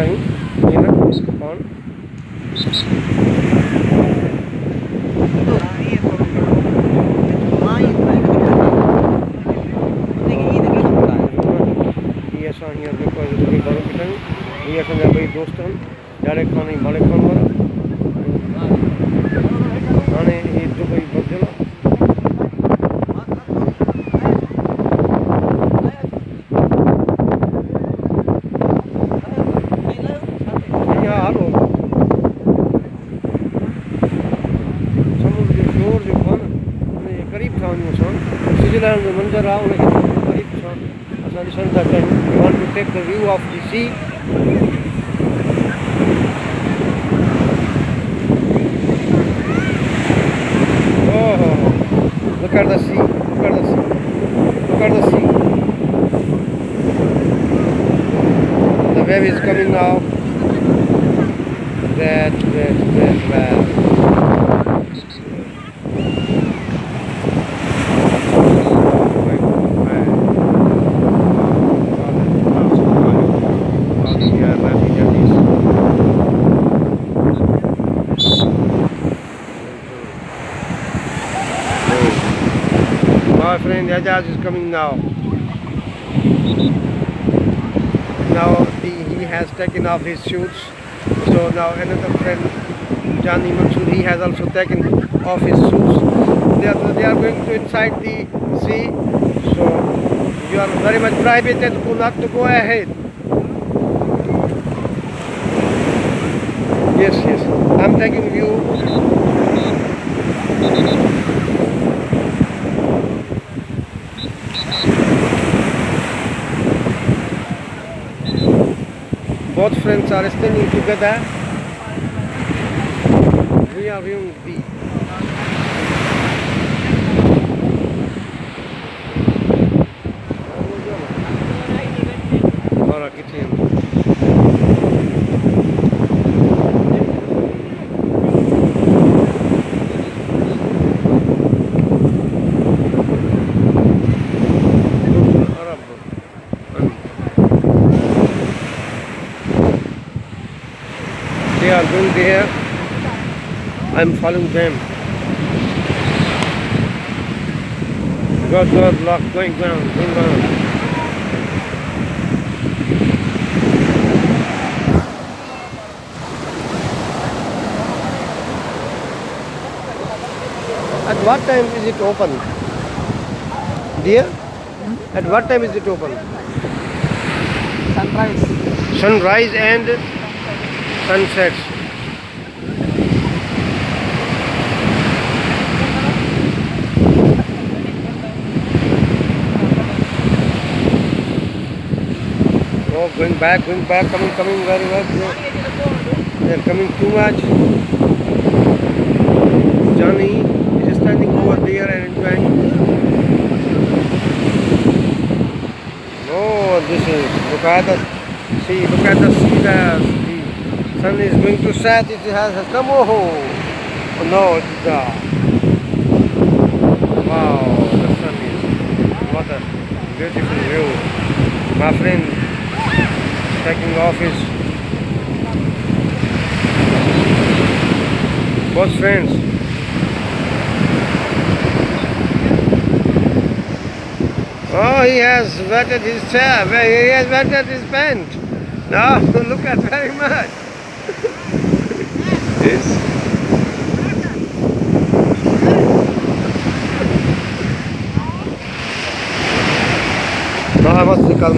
कयूं हींअर पाण असां हींअर जेको आहे दुबई बारो बीठा आहियूं हीअ असांजा ॿई दोस्त आहिनि ॾाढे खान ऐं माले खान वारा हाणे हीअ दुबई बदियल आहे हलो समुंड जे शोर जेको आहे न उनजे क़रीब था वञूं असां स्विट्जरलैंड जो मंज़रु आहे उनखे क़रीब सां असां ॾिसण था चाहियूं we want to take the view of the sea Look at the sea, look at the sea, look at the sea. The wave is coming now. That. My friend Ajaz is coming now. Now he has taken off his shoes. So now another friend Johnny Mansoor, he has also taken off his shoes. They are going to inside the sea. So you are very much prohibited not to go ahead. Yes. I'm taking you. Both friends are standing together. We are viewing the They are going there. I'm following them. God, lock, going down. At what time is it open? Dear? At what time is it open? Sunrise and sunsets. Oh, going back, coming very well. They are coming too much. Johnny is standing over there and enjoying. Oh, this is, look at the sea there. The sun is going to set, it has come, oh no, it's dark. Wow, the sun is, what a beautiful view. My friend taking off his, both friends. Oh, he has wetted his chair, he has wetted his pant. Now, look at very much. Yes. No, I must